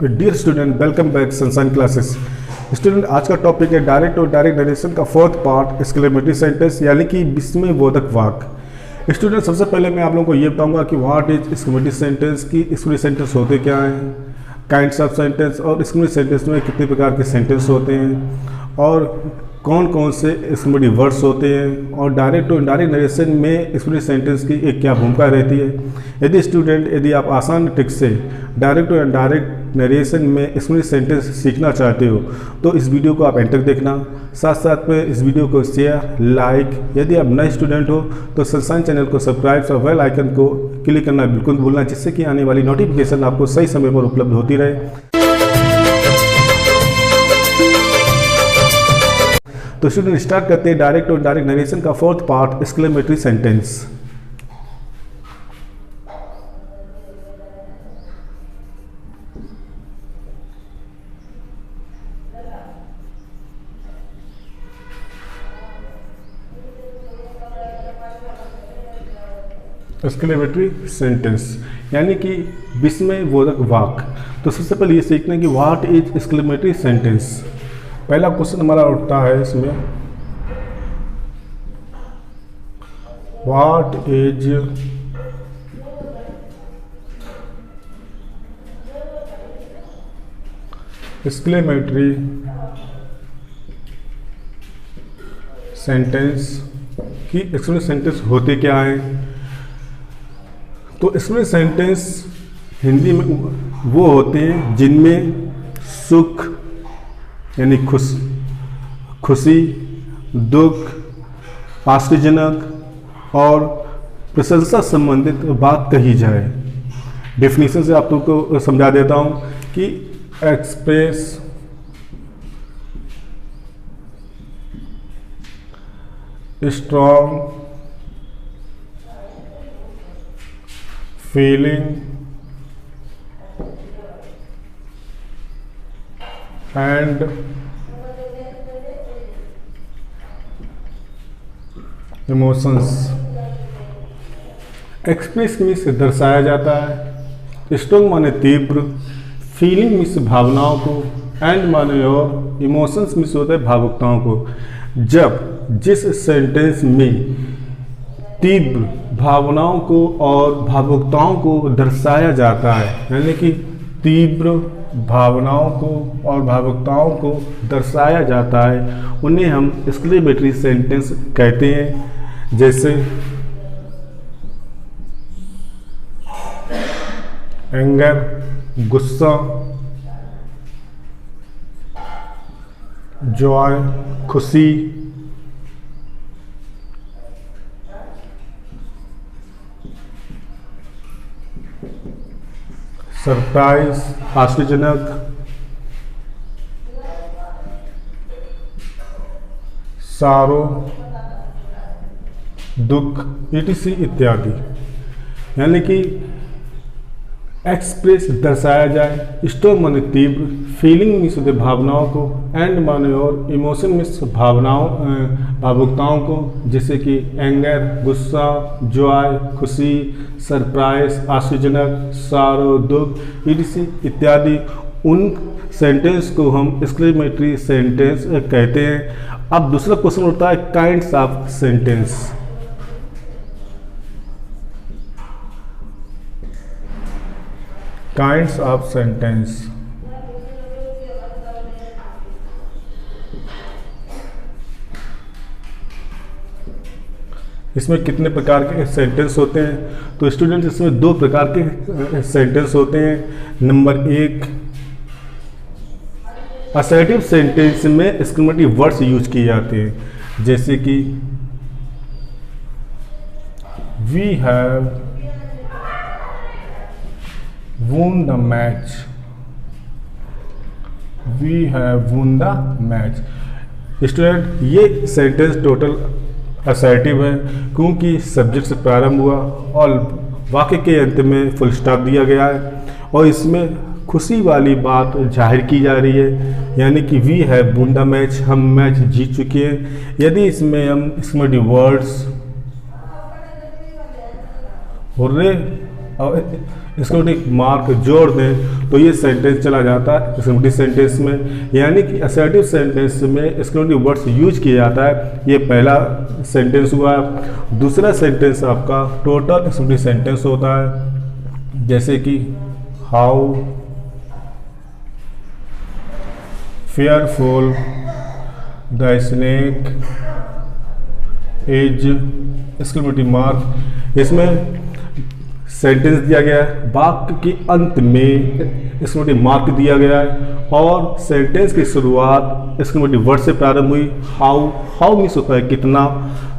Dear student, welcome back Sunshine Classes. Student, आज का topic है डायरेक्ट और डायरेक्ट नरेशन का फोर्थ पार्ट, एक्सक्लेमेटरी सेंटेंस यानी कि विस्मयबोधक वाक्य। स्टूडेंट, सबसे पहले मैं आप लोगों को ये बताऊंगा कि व्हाट इज एक्सक्लेमेटरी सेंटेंस, की एक्सक्लेमेटरी सेंटेंस होते क्या हैं, काइंड्स ऑफ सेंटेंस और एक्सक्लेमेटरी सेंटेंस में कितने प्रकार के सेंटेंस होते हैं और कौन कौन से एक्सक्लेमेटरी वर्ड्स होते हैं और डायरेक्ट और इनडायरेक्ट नरेशन में एक्सक्लेमेटरी सेंटेंस की एक क्या भूमिका रहती है। यदि आप आसान ट्रिक से डायरेक्ट और इनडायरेक्ट नरेशन में एक्सक्लेमेटरी सेंटेंस सीखना चाहते हो तो इस वीडियो को आप एंड तक देखना। साथ साथ में इस वीडियो को शेयर, लाइक, यदि आप नए स्टूडेंट हो तो सनशाइन चैनल को सब्सक्राइब और बेल आइकन को क्लिक करना बिल्कुल भूलना, जिससे कि आने वाली नोटिफिकेशन आपको सही समय पर उपलब्ध होती रहे। तो स्टूडेंट, स्टार्ट करते हैं डायरेक्ट और डायरेक्ट नरेशन का fourth part, exclamatory sentence. Exclamatory sentence यानी कि विस्मयबोधक वाक्य। तो सबसे पहले ये सीखना है कि व्हाट इज एक्सक्लेमेटरी सेंटेंस। पहला क्वेश्चन हमारा उठता है इसमें, व्हाट इज एक्सक्लेमेटरी सेंटेंस की एक्सक्लेमेटरी सेंटेंस होते क्या हैं। तो एक्सक्लेमेटरी सेंटेंस हिंदी में वो होते हैं जिनमें सुख यानी खुशी, दुख, आश्चर्यजनक और प्रशंसा संबंधित बात कही जाए। डेफिनेशन से आप लोगों को समझा देता हूं कि express strong feeling and emotions. Express means दर्शाया जाता है, स्ट्रॉन्ग माने तीव्र, फीलिंग मीन्स भावनाओं को, एंड माने और इमोशंस मीन्स होता है भावुकताओं को। जब जिस सेंटेंस में तीव्र भावनाओं को और भावुकताओं को दर्शाया जाता है, यानी कि तीव्र भावनाओं को और भावुकताओं को दर्शाया जाता है, उन्हें हम एक्सक्लेमेटरी सेंटेंस कहते हैं। जैसे एंगर गुस्सा, जॉय खुशी, सरप्राइज आश्चर्यजनक, सारो दुख, etc इत्यादि। यानी कि एक्सप्रेस दर्शाया जाए, स्ट्रॉन्ग माने तीव्र, फीलिंग मीन्स होते भावनाओं को, एंड माने और इमोशन मीन्स भावुकताओं को, जैसे कि एंगर गुस्सा, जॉय खुशी, सरप्राइज आश्चर्यजनक, सारो दुख, etc इत्यादि। उन सेंटेंस को हम एक्सक्लेमेटरी सेंटेंस कहते हैं। अब दूसरा क्वेश्चन उठता है kinds of sentence. Kinds of sentence इसमें कितने प्रकार के सेंटेंस होते हैं। तो स्टूडेंट्स, इसमें दो प्रकार के सेंटेंस होते हैं। नंबर एक, असर्टिव सेंटेंस में एक्सक्लेमेटरी वर्ड्स यूज किए जाते हैं, जैसे कि we have won the match, we have won the match। Student, ये सेंटेंस टोटल असर्टिव है क्योंकि सब्जेक्ट से प्रारंभ हुआ और वाक्य के अंत में फुल स्टॉप दिया गया है और इसमें खुशी वाली बात जाहिर की जा रही है, यानी कि we have won the match, हम मैच जीत चुके हैं। यदि इसमें हम एक्सक्लेमेटरी वर्ड्स हुर्रे और एक्सक्लेमेटरी मार्क जोड़ दें तो ये सेंटेंस चला जाता है एक्सक्लेमेटरी सेंटेंस में। यानी कि असर्टिव सेंटेंस में एक्सक्लेमेटरी वर्ड्स यूज किया जाता है। ये पहला सेंटेंस हुआ। दूसरा सेंटेंस आपका टोटल एक्सक्लेमेटरी सेंटेंस होता है, जैसे कि how fearful the snake is exclamatory mark. इसमें सेंटेंस दिया गया है, वाक्य के अंत में एक्सक्लेमेटरी मार्क दिया गया है और सेंटेंस की शुरुआत एक्सक्लेमेटरी वर्ड से प्रारंभ हुई। हाउ मीन्स होता है कितना,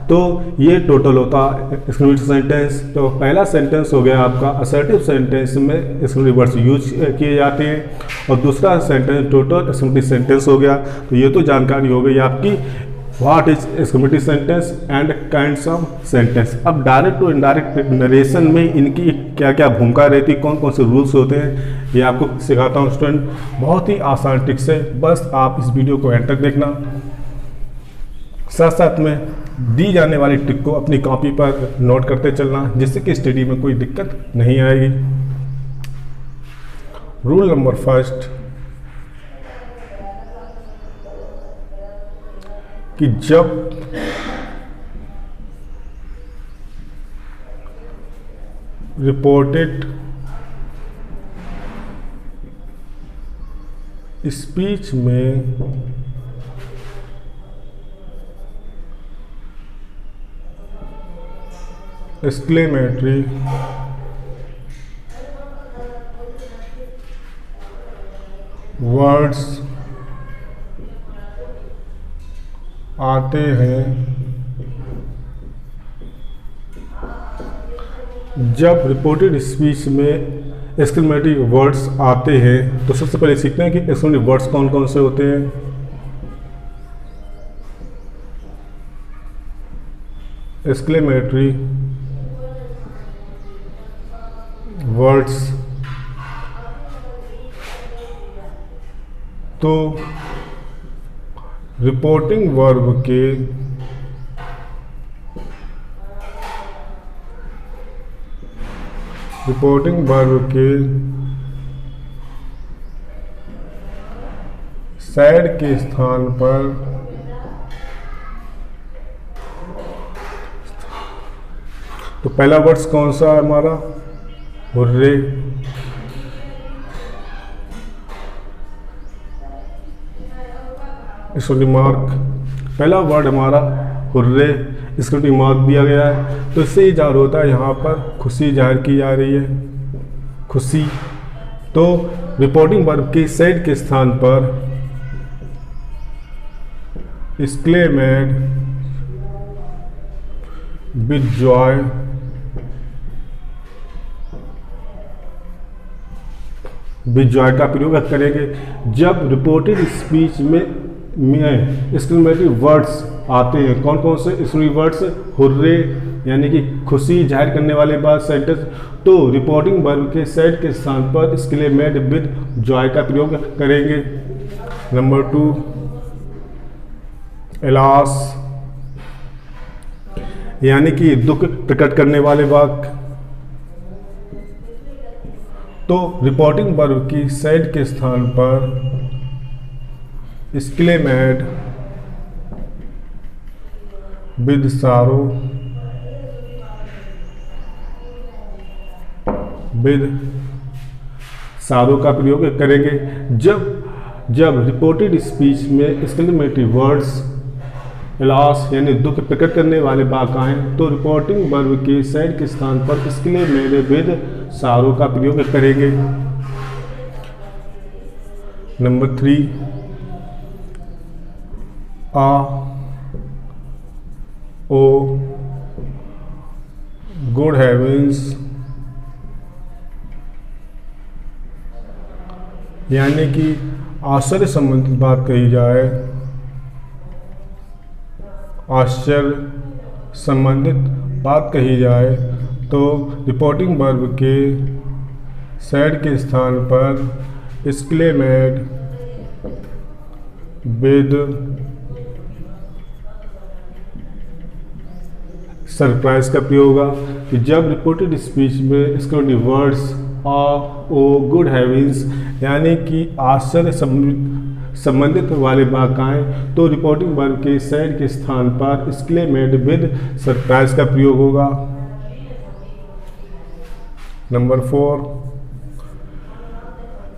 तो ये टोटल होता है एक्सक्लेमेटरी सेंटेंस। तो पहला सेंटेंस हो गया आपका असर्टिव सेंटेंस में एक्सक्लेमेटरी वर्ड्स यूज किए जाते हैं और दूसरा सेंटेंस टोटल एक्सक्लेमेटरी सेंटेंस हो गया। तो ये तो जानकारी हो गई आपकी what is exclamatory sentence and kinds of sentence. अब डायरेक्ट और इनडायरेक्ट नरेशन में इनकी क्या क्या भूमिका रहती है, कौन कौन से रूल्स होते हैं, ये आपको सिखाता हूँ स्टूडेंट। बहुत ही आसान ट्रिक्स है, बस आप इस वीडियो को एंड तक देखना, साथ साथ में दी जाने वाली ट्रिक को अपनी कॉपी पर नोट करते चलना, जिससे कि स्टडी में कोई दिक्कत नहीं आएगी। रूल नंबर फर्स्ट कि जब रिपोर्टेड स्पीच में एक्सक्लेमेटरी वर्ड्स आते हैं, जब रिपोर्टेड स्पीच में एक्सक्लेमेटरी वर्ड्स आते हैं तो सबसे पहले सीखते हैं कि एक्सक्लेमेटरी वर्ड्स कौन कौन से होते हैं। एक्सक्लेमेटरी वर्ड्स तो रिपोर्टिंग वर्ब के सैड के स्थान पर तो पहला वर्ड्स कौन सा है हमारा, हुर्रे। एक्सक्लेमेटरी मार्क, पहला वर्ड हमारा हुर्रे, एक्सक्लेमेटरी मार्क दिया गया है, तो इससे ये जाहिर होता है यहाँ पर खुशी जाहिर की जा रही है, खुशी। तो रिपोर्टिंग वर्ब के सैड के स्थान पर एक्सक्लेमेड विद जॉय का प्रयोग करेंगे। जब रिपोर्टेड स्पीच में एक्सक्लेमेटरी वर्ड्स आते हैं, कौन कौन से एक्सक्लेमेटरी वर्ड्स, हुर्रे यानी कि खुशी जाहिर करने वाले बाद सेंटेंस, तो रिपोर्टिंग वर्ब के सैड के स्थान पर एक्सक्लेमेड विद जॉय का प्रयोग करेंगे। नंबर 2 एलास यानी कि दुख प्रकट करने वाले वाक्य, तो रिपोर्टिंग वर्ब की सैड के स्थान पर एक्सक्लेमेड विद सारो का प्रयोग करेंगे। जब रिपोर्टेड स्पीच में एक्सक्लेमेटरी वर्ड्स एलास यानी दुख प्रकट करने वाले वाक्य आए तो रिपोर्टिंग वर्ब के सैड के स्थान पर एक्सक्लेमेड विद सारो का प्रयोग करेंगे। नंबर 3 ओ गुड हेवेंस यानी कि आश्चर्य संबंधित बात कही जाए, आश्चर्य संबंधित बात कही जाए तो रिपोर्टिंग वर्ब के सैड के स्थान पर एक्सक्लेमेड विद सरप्राइज का प्रयोग होगा कि जब रिपोर्टेड स्पीच में एक्सक्लेमेटरी वर्ड्स ओ गुड हैविंस यानी कि आश्चर्य संबंधित वाले वाक्यांश, तो रिपोर्टिंग वर्ब के सैड के स्थान पर एक्सक्लेमेट विद सरप्राइज का प्रयोग होगा। नंबर 4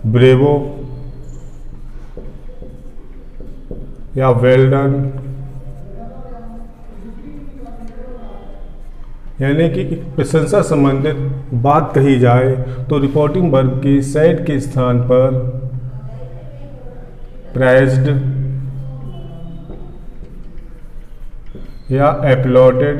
ब्रेवो या वेल डन यानी कि प्रशंसा संबंधित बात कही जाए तो रिपोर्टिंग वर्ब के सैड के स्थान पर praised या applauded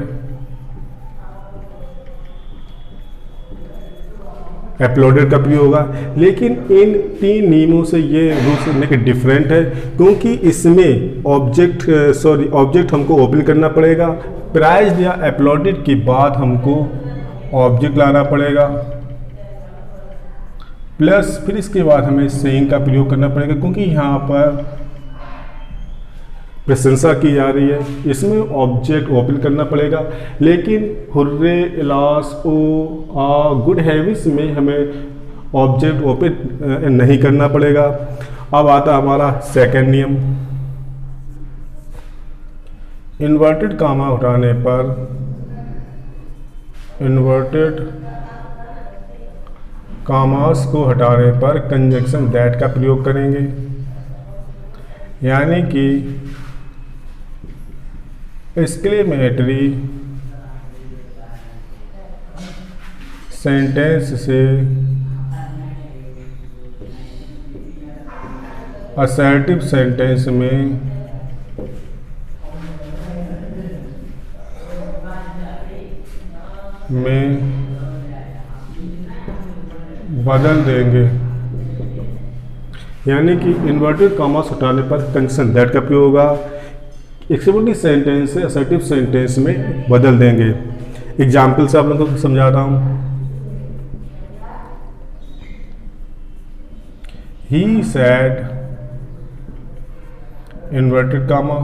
का प्रयोग होगा। लेकिन इन 3 नियमों से ये रूल्स डिफरेंट है, क्योंकि इसमें ऑब्जेक्ट हमको ओपन करना पड़ेगा। प्राइज्ड या अपलॉडेड के बाद हमको ऑब्जेक्ट लाना पड़ेगा, प्लस फिर इसके बाद हमें सेइंग का प्रयोग करना पड़ेगा, क्योंकि यहाँ पर प्रशंसा की जा रही है, इसमें ऑब्जेक्ट ओपन करना पड़ेगा। लेकिन हुर्रे, इलास, ओ, आ, गुड हैविस में हमें ऑब्जेक्ट ओपन नहीं करना पड़ेगा। अब आता हमारा सेकंड नियम, इन्वर्टेड कामा उठाने पर इन्वर्टेड कामास को हटाने पर कंजंक्शन दैट का प्रयोग करेंगे, यानी कि एक्सक्लेमेटरी सेंटेंस से असर्टिव सेंटेंस में बदल देंगे, यानी कि इन्वर्टेड कॉमास हटाने पर कंजंक्शन दैट का प्रयोग होगा। एक्सक्लेमेटरी सेंटेंस से असर्टिव सेंटेंस में बदल देंगे। एग्जाम्पल से आप लोगों को समझाता हूँ। He said inverted comma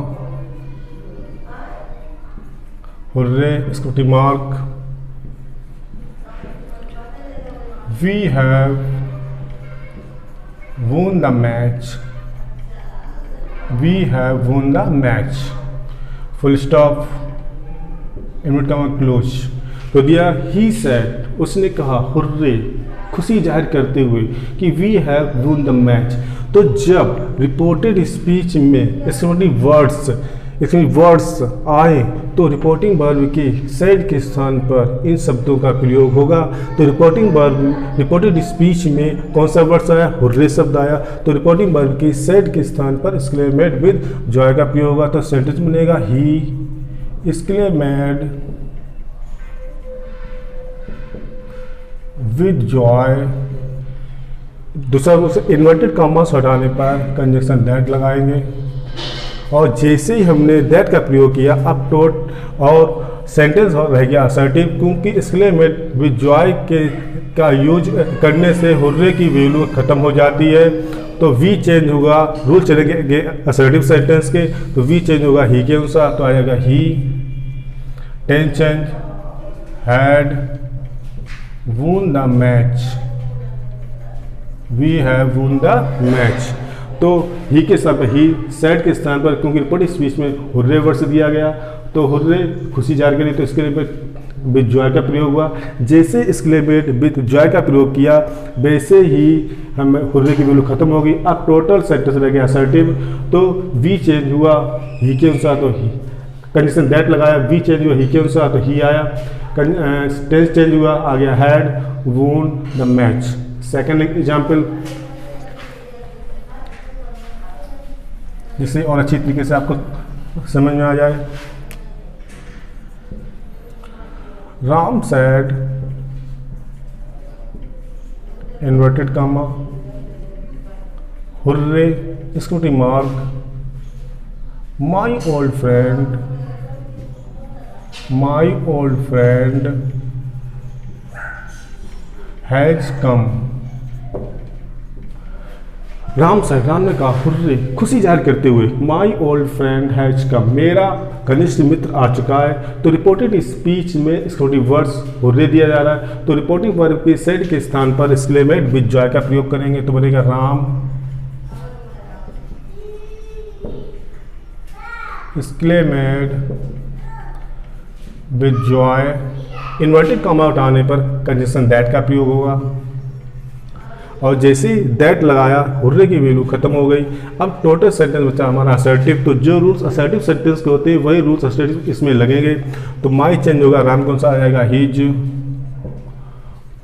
hurray question mark we have won the match, we have won the match, full stop, inverted comma close. तो दिया ही said, उसने कहा हुर्रे, खुशी जाहिर करते हुए कि we have won the match। तो जब रिपोर्टेड स्पीच में इसमें वर्ड्स आए तो रिपोर्टिंग वर्ब के सैड के स्थान पर इन शब्दों का प्रयोग होगा। तो रिपोर्टेड स्पीच में कौन सा वर्ड्स आया? हुर्रे शब्द आया। तो रिपोर्टिंग वर्ब के सैड के स्थान पर एक्सक्लेमेट विद जॉय का प्रयोग होगा। तो सेंटेंस बनेगा ही एक्सक्लेमेड विद जॉय। दूसरा इन्वर्टेड कॉमास हटाने पर कंजंक्शन दैट लगाएंगे, और जैसे ही हमने दैट का प्रयोग किया अब टोट और सेंटेंस रह गया असर्टिव, क्योंकि एक्सक्लेमेट विद जॉय का यूज करने से हुर्रे की वैल्यू खत्म हो जाती है। तो वी चेंज होगा, रूल चलेंगे असर्टिव सेंटेंस के, तो वी चेंज होगा ही के अनुसार। तो आएगा he tense change had won the match, we have won the match. तो ही के साथ ही सैड के स्थान पर, क्योंकि रिपोर्टिंग स्पीच में हुर्रे वर्ड दिया गया तो हुर्रे खुशी जाहिर करी, तो इसके लिए विद जॉय का प्रयोग हुआ। जैसे एक्सक्लेमेट विद जॉय का प्रयोग किया वैसे ही हमें हुर्रे की वैल्यू खत्म होगी। अब टोटल सेंटेंस रह गया असर्टिव, तो वी चेंज हुआ ही के अनुसार, तो ही कंडीशन दैट लगाया, वी चेंज हुआ ही के अनुसार तो ही आया। टेंस चेंज हुआ, आ गया had won the match. Second example जिससे और अच्छी तरीके से आपको समझ में आ जाए। Ram said inverted comma hurray question mark my old friend has come. Ram साहब, राम ने कहा हुर्रे, खुशी जाहिर करते हुए, my old friend has come, मेरा घनिष्ठ मित्र आ चुका है। तो रिपोर्टेड स्पीच में एक्सक्लूसिव वर्ड्स हुर्रे दिया जा रहा है, तो रिपोर्टिंग वर्ब के सेड के स्थान पर एक्सक्लेमेट विद जॉय का प्रयोग करेंगे, तो बनेगा Ram exclaimed with joy. Inverted comma उठाने पर कंजंक्शन दैट का प्रयोग होगा, और जैसे ही दैट लगाया हुर्रे की वैल्यू खत्म हो गई। अब टोटल सेंटेंस बचा हमारा असर्टिव। तो जो रूल्स असर्टिव सेंटेंस के होते हैं वही रूल्स असर्टिव इसमें लगेंगे। तो माई चेंज होगा, राम कौन सा आ जाएगा, his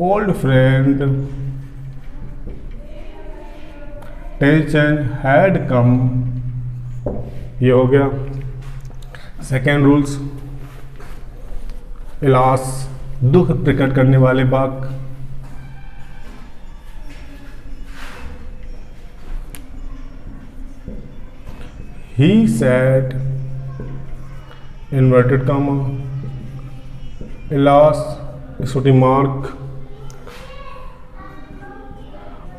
old friend tension had come, ये हो गया। सेकेंड रूल्स, इलास, दुख प्रकट करने वाले वाक्य। He said, inverted comma, alas, exclamation mark,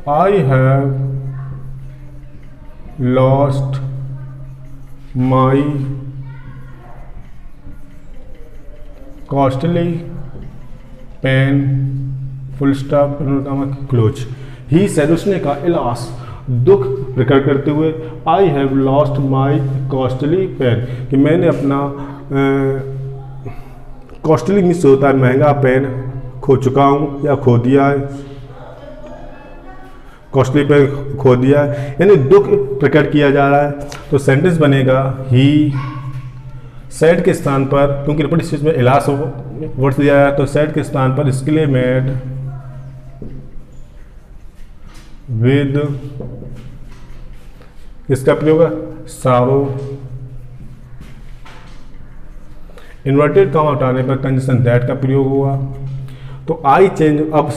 I have lost my costly pen, full stop, close. He said, उसने कहा, alas, दुख प्रकट करते हुए, I have lost my costly pen, कि मैंने अपना कॉस्टली मीन्स होता है महंगा पेन खो चुका हूँ या खो दिया है, कॉस्टली पेन खो दिया है, यानी दुख प्रकट किया जा रहा है। तो सेंटेंस बनेगा ही सैड के स्थान पर, क्योंकि रिपोर्ट स्पीच में इलास वर्ड दिया है, तो सैड के स्थान पर एक्सक्लेमेड विद, इसका प्रयोग है सारो। इन्वर्टेड कॉमा हटाने पर कंजंक्शन दैट का प्रयोग हुआ। तो आई चेंज, अब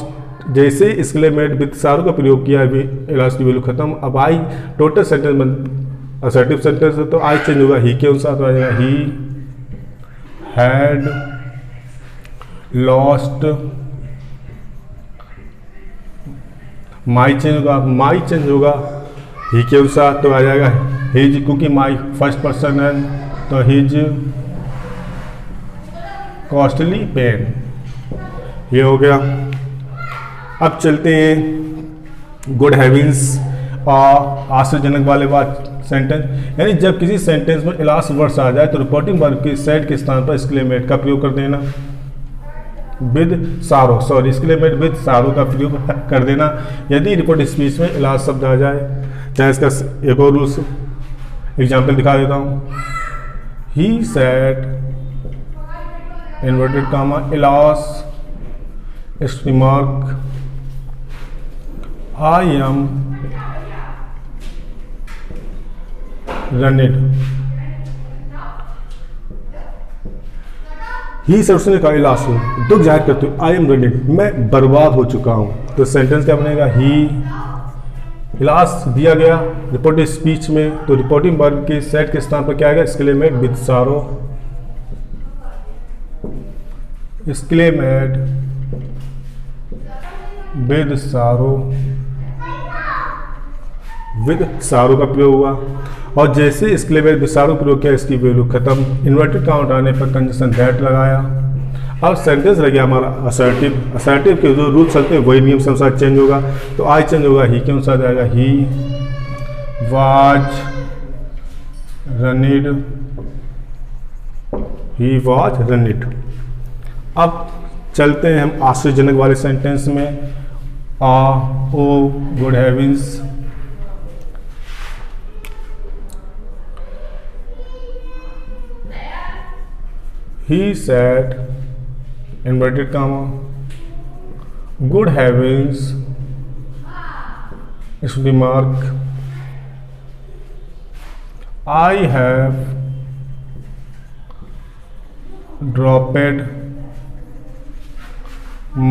जैसे एक्सक्लेमेड विद सारो का प्रयोग किया, इलाज की वैल्यू खत्म। अब आई टोटल सेंटेंस असर्टिव सेंटेंस है, तो आई चेंज होगा ही के अनुसार, तो आ जाएगा he had lost. My change होगा, माई चेंज होगा ही के अनुसार, तो आ जाएगा हिज, क्योंकि माई फर्स्ट पर्सन है, तो हिज कॉस्टली पेन, ये हो गया। अब चलते हैं गुड हैविंग्स और आश्चर्यजनक वाले बात सेंटेंस, यानी जब किसी सेंटेंस में इलास वर्ड्स आ जाए तो रिपोर्टिंग वर्ब के सेड के स्थान पर एक्सक्लेमेट का प्रयोग कर देना, विद सारो, सॉरी एक्सक्लेमेट विद सारो का प्रयोग कर देना यदि रिपोर्ट स्पीच में इलाज शब्द आ जाए। चाहे इसका एक और रूल्स एग्जाम्पल दिखा देता हूँ। He said, inverted comma, alas, mark, I am ruined. He said, उसने कहा, इलास, दुख जाहिर करते हुए, आई एम रनिड, मैं बर्बाद हो चुका हूँ। तो सेंटेंस क्या बनेगा, ही, इलास दिया गया रिपोर्टिव स्पीच में, तो रिपोर्टिंग वर्ब के सेट के स्थान पर क्या आएगा, एक्सक्लेमेट विद सारो, एक्सक्लेमेट विद सारो, विद सारो का प्रयोग हुआ। और जैसे एक्सक्लेमेट विद सारो प्रयोग किया, इसकी वैल्यू खत्म। इन्वर्टेड काउंट आने पर कंजंक्शन दैट लगाया। अब सेंटेंस रह गया हमारा असर्टिव। असर्टिव के जो रूल चलते हैं वही नियम से अनुसार चेंज होगा। तो आई चेंज होगा ही के अनुसार जाएगा, ही वाज रनिड, ही वाज रनिड। अब चलते हैं हम आश्चर्यजनक वाले सेंटेंस में। ओ good हेविंस, he said, inverted comma, good heavens, exclamation mark, I have dropped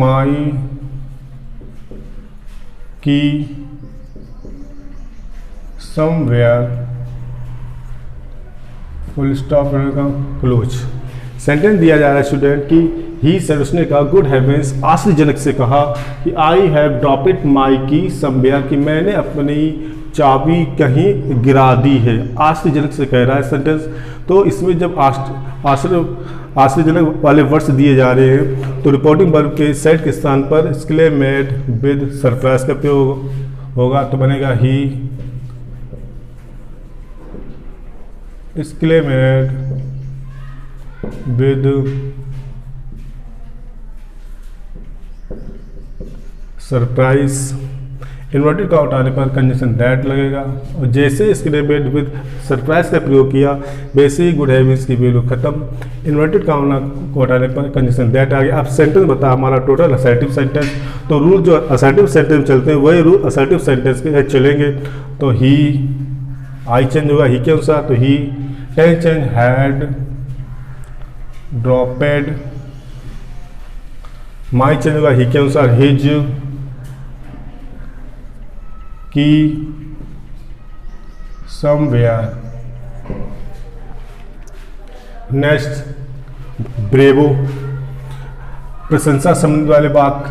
my key somewhere, full stop, close. Sentence दिया जा रहा है स्टूडेंट की ही सेड, उसने कहा, गुड हेवेंस, आश्चर्यजनक से कहा कि आई हैव ड्रॉप्ड माई की समवेयर, कि मैंने अपनी चाबी कहीं गिरा दी है। आश्चर्यजनक से कह रहा है सेंटेंस। तो इसमें जब आश्चर्यजनक वाले वर्ड्स दिए जा रहे हैं तो रिपोर्टिंग वर्ब के सेड के स्थान पर एक्सक्लेमेड विद सरप्राइज का प्रयोग होगा, तो बनेगा ही एक्सक्लेमेड विद सरप्राइज। इन्वर्टेड का उठाने पर कंजंक्शन दैट लगेगा, और जैसे एक्सक्लेमेड विद सरप्राइज का प्रयोग किया वैसे ही गुड हेवेंस की वैल्यू खत्म। इन्वर्टेड काउंट को हटाने पर कंजंक्शन दैट आ गया। अब सेंटेंस बता हमारा टोटल असर्टिव सेंटेंस। तो रूल जो असर्टिव सेंटेंस चलते हैं वही रूल असर्टिव सेंटेंस के चलेंगे। तो ही, आई चेंज होगा ही के अनुसार, तो he can change had dropped, my change होगा ही के अनुसार हिज, की समवेयर। नेक्स्ट ब्रेवो, प्रशंसा संबंध वाले बात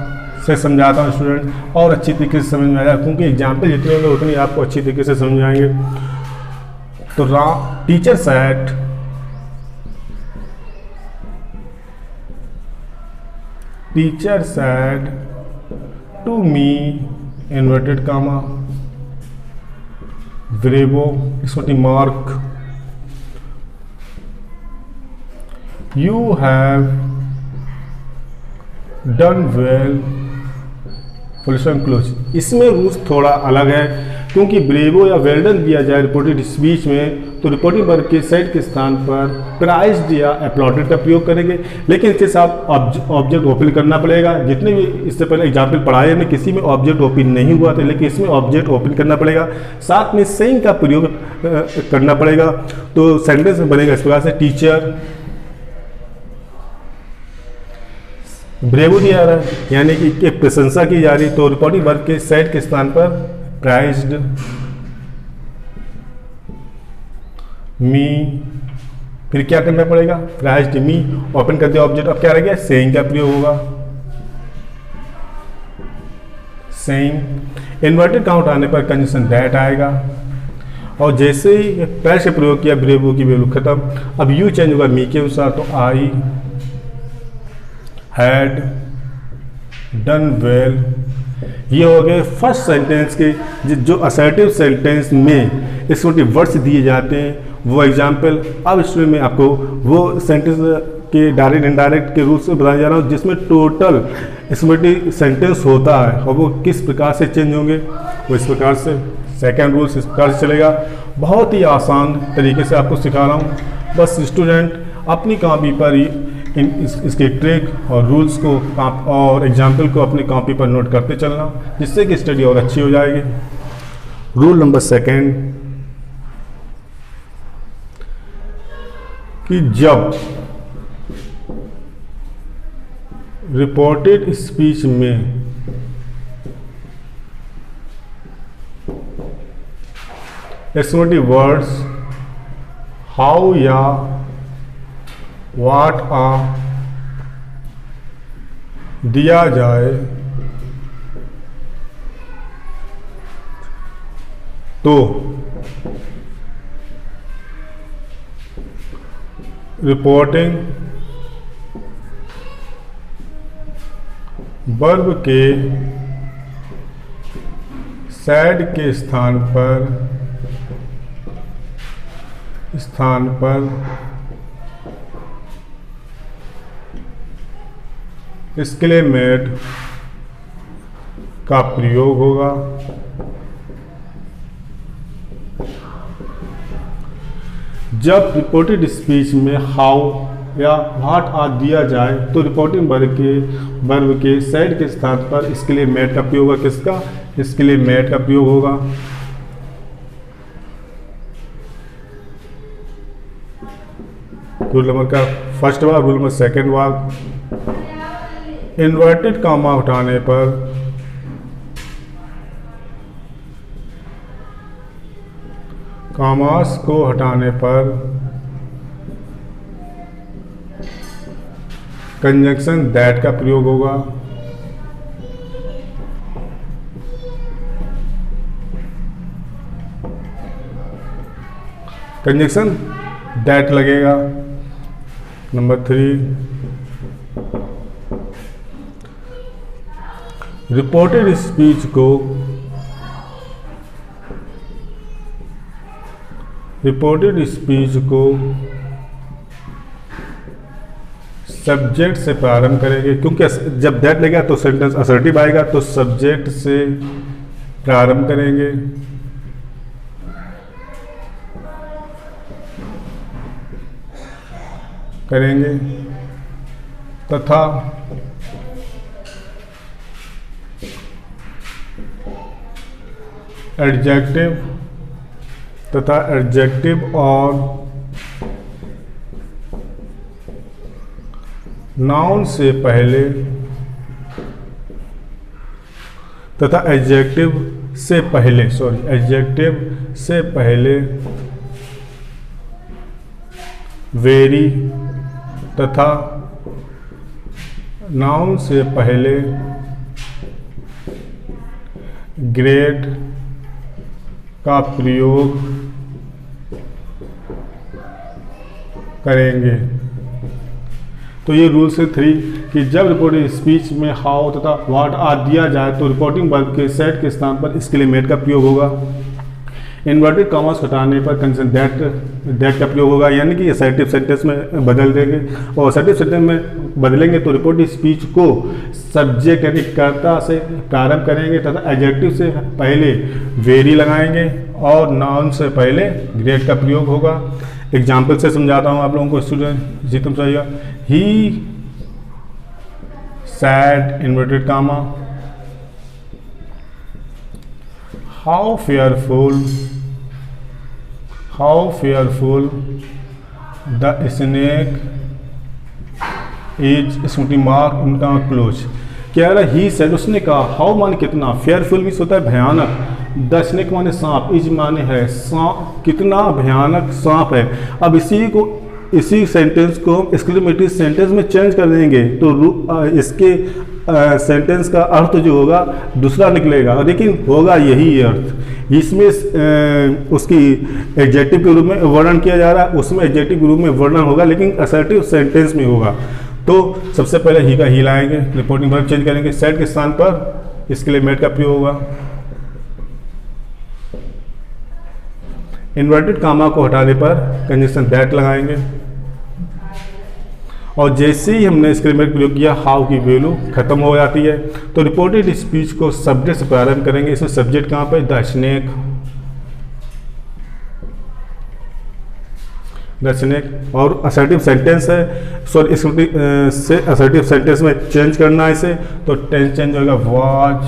से समझाता हूँ स्टूडेंट, और अच्छी तरीके से समझ में आएगा, क्योंकि एग्जाम्पल जितने होंगे उतनी आपको अच्छी तरीके से समझ में आएंगे। तो teacher said, teacher said to me, inverted comma, bravo, इसमें mark, you have done well, full close. इसमें रूल्स थोड़ा अलग है, क्योंकि ब्रेवो या वेल डन दिया जाए रिपोर्टेड स्पीच में तो रिपोर्टिंग वर्ब के सेड के स्थान पर प्राइज्ड या अपलॉडेड का प्रयोग करेंगे, लेकिन इसके साथ ऑब्जेक्ट ओपन करना पड़ेगा। जितने भी इससे पहले एग्जाम्पल पढ़ाए में किसी में ऑब्जेक्ट ओपन नहीं हुआ था, लेकिन इसमें ऑब्जेक्ट ओपन करना पड़ेगा, साथ में सेइंग का प्रयोग करना पड़ेगा। तो सेंटेंस बनेगा इस प्रकार से, टीचर, ब्रेवो दिया जा रहा है यानी कि प्रशंसा की जा रही, तो रिपोर्टिंग वर्ब के सेड के स्थान पर प्राइज्ड मी, फिर क्या करना पड़ेगा, प्राइज्ड मी, ओपन कर दिया ऑब्जेक्ट, अब क्या रह गया, सेइंग का प्रयोग होगा, सेइंग। इन्वर्टेड काउंट आने पर कंजंक्शन दैट आएगा, और जैसे ही पैर से प्रयोग किया ब्रेवो की वैल्यू खत्म। अब यू चेंज होगा मी के अनुसार, तो आई हैड डन वेल। ये हो गए फर्स्ट सेंटेंस के जो असर्टिव सेंटेंस में एक्सक्लेमेटिव वर्ड्स दिए जाते हैं वो एग्जाम्पल। अब इसमें मैं आपको वो सेंटेंस के डायरेक्ट इनडायरेक्ट के रूल से बताने जा रहा हूँ जिसमें टोटल एक्सक्लेमेटिव सेंटेंस होता है, और वो किस प्रकार से चेंज होंगे, वो इस प्रकार से सेकेंड रूल इस प्रकार से चलेगा। बहुत ही आसान तरीके से आपको सिखा रहा हूँ, बस स्टूडेंट अपनी कॉपी पर इसके ट्रिक और रूल्स को और एग्जाम्पल को अपनी कॉपी पर नोट करते चलना, जिससे कि स्टडी और अच्छी हो जाएगी। रूल नंबर सेकेंड, कि जब रिपोर्टेड स्पीच में एक्सक्लेमेटिव वर्ड्स हाउ या व्हाट आ दिया जाए तो रिपोर्टिंग वर्ब के सैड के स्थान पर एक्सक्लेमेड का प्रयोग होगा। जब रिपोर्टेड स्पीच में हाउ या व्हाट आ दिया जाए तो रिपोर्टिंग वर्ब के सैड के स्थान पर एक्सक्लेमेड का प्रयोग होगा। किसका? एक्सक्लेमेड का प्रयोग होगा। रूल नंबर का फर्स्ट बार, रूल नंबर सेकेंड बार, इन्वर्टेड कॉमा उठाने पर कॉमास को हटाने पर कंजंक्शन दैट का प्रयोग होगा। कंजंक्शन दैट लगेगा। नंबर 3, रिपोर्टेड स्पीच को सब्जेक्ट से प्रारंभ करेंगे, क्योंकि जब दैट लगेगा तो सेंटेंस असर्टिव आएगा, तो सब्जेक्ट से प्रारंभ करेंगे तथा एडजेक्टिव और नाउन से पहले वेरी तथा नाउन से पहले ग्रेट का प्रयोग करेंगे। तो ये रूल्स है 3 कि जब रिपोर्टिंग स्पीच में हाउ तथा व्हाट आर दिया जाए तो रिपोर्टिंग वर्ब के सेट के स्थान पर एक्सक्लेमेट का प्रयोग होगा। इन्वर्टेड कॉमास हटाने पर कंजंक्शन दैट का प्रयोग होगा, यानी कि असर्टिव सेंटेंस में बदल देंगे, और असर्टिव सेंटेंस में बदलेंगे तो रिपोर्टिंग स्पीच को सब्जेक्ट यानी कर्ता से प्रारंभ करेंगे तथा एडजेक्टिव से पहले वेरी लगाएंगे और नाउन से पहले ग्रेट का प्रयोग होगा। एग्जाम्पल से समझाता हूँ आप लोगों को स्टूडेंट, जी तुम समझिएगा। He said inverted comma how fearful the snake is स्मूथिंग मार्क उनका क्लोज। क्या रहा ही सेड, उसने कहा, हाउ माने कितना, फेयरफुल मीन्स होता है भयानक, द स्नेक माने सांप, इज माने है, सांप कितना भयानक सांप है। अब इसी सेंटेंस को एक्सक्लेमेटरी सेंटेंस में चेंज कर देंगे तो इसके सेंटेंस का अर्थ जो होगा दूसरा निकलेगा, लेकिन होगा यही अर्थ। इसमें उसकी एडजेक्टिव के रूप में वर्णन किया जा रहा है, उसमें एडजेक्टिव के रूप में वर्णन होगा, लेकिन असर्टिव सेंटेंस में होगा। तो सबसे पहले ही का ही लाएंगे, रिपोर्टिंग वर्ब चेंज करेंगे, सेट के स्थान पर एक्सक्लेमेट का प्रयोग होगा। इन्वर्टेड कामा को हटाने पर कंजंक्शन दैट लगाएंगे, और जैसे ही हमने एक्सक्लेमेट प्रयोग किया हाउ की वैल्यू खत्म हो जाती है। तो रिपोर्टेड स्पीच को सब्जेक्ट से प्रारंभ करेंगे, इसमें सब्जेक्ट कहाँ पे, द स्नेक, और असर्टिव सेंटेंस है, सॉरी से असर्टिव सेंटेंस में चेंज करना है इसे, तो टेंस चेंज होगा, वाज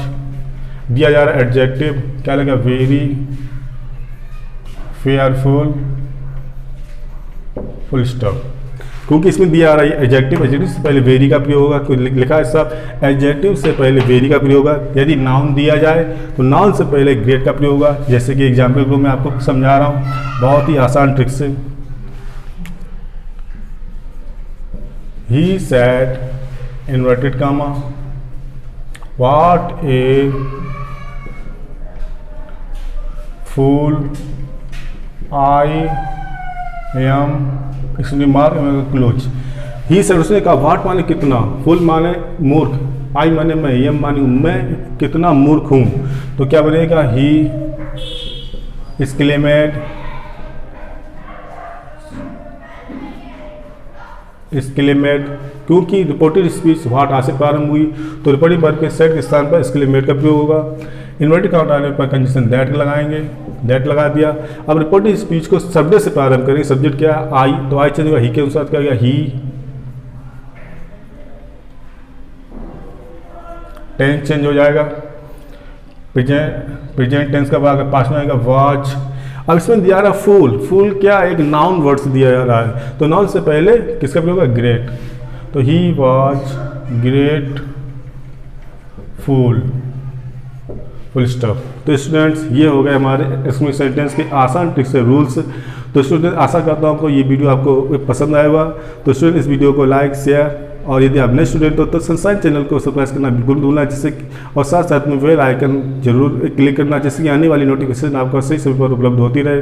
दिया जा रहा है एडजेक्टिव, क्या लगेगा, वेरी फेयरफुल, फुल स्टॉप, क्योंकि इसमें दिया आ रहा है एडजेक्टिव से पहले वेरी का प्रयोग होगा, लिखा है सब एडजेक्टिव से पहले वेरी का प्रयोग होगा। यदि नाउन दिया जाए तो नाउन से पहले ग्रेट का प्रयोग होगा, जैसे कि एग्जाम्पल के रूप में आपको समझा रहा हूँ बहुत ही आसान ट्रिक से। He said inverted comma what a fool I am mark close. He said, उसने कहा व्हाट माने कितना, फुल माने मूर्ख, आई माने मैं, एम माने मैं कितना मूर्ख हूँ, तो क्या बनेगा, ही एक्सक्लेमेट, क्योंकि रिपोर्टेड स्पीच व्हाट आ से प्रारंभ हुई तो रिपोर्टिंग वर्ब के सेट के स्थान पर एक्सक्लेमेट का प्रयोग होगा। इन्वर्टेड कामा हटाने पर कंजंक्शन दैट लगाएंगे, दैट लगा दिया। अब रिपोर्टिंग स्पीच को सब्जेक्ट से प्रारंभ करेंगे, सब्जेक्ट क्या है, आई, तो आई चेंज होगा, ही के अनुसार क्या गया, ही, टेंस चेंज हो जाएगा, प्रेजेंट टेंस का भाग पास्ट में आएगा, वाज। अब इसमें दिया रहा फूल क्या एक नाउन वर्ड्स दिया जा रहा है, तो नाउन से पहले किसका प्रयोग होगा, ग्रेट, तो he was great fool, full stop. तो स्टूडेंट्स ये हो गए हमारे एक्सक्लेमेटिव सेंटेंस के आसान ट्रिक्स से रूल्स। तो स्टूडेंट आशा करता हूँ आपको ये वीडियो आपको पसंद आएगा। तो स्टूडेंट इस वीडियो को लाइक शेयर और यदि आप नए स्टूडेंट हो तो सनसाइन चैनल को सब्सक्राइब करना बिल्कुल भूलना, जिससे और साथ साथ में बेल आइकन जरूर क्लिक करना, जिससे कि आने वाली नोटिफिकेशन आपको सही समय पर उपलब्ध होती रहे।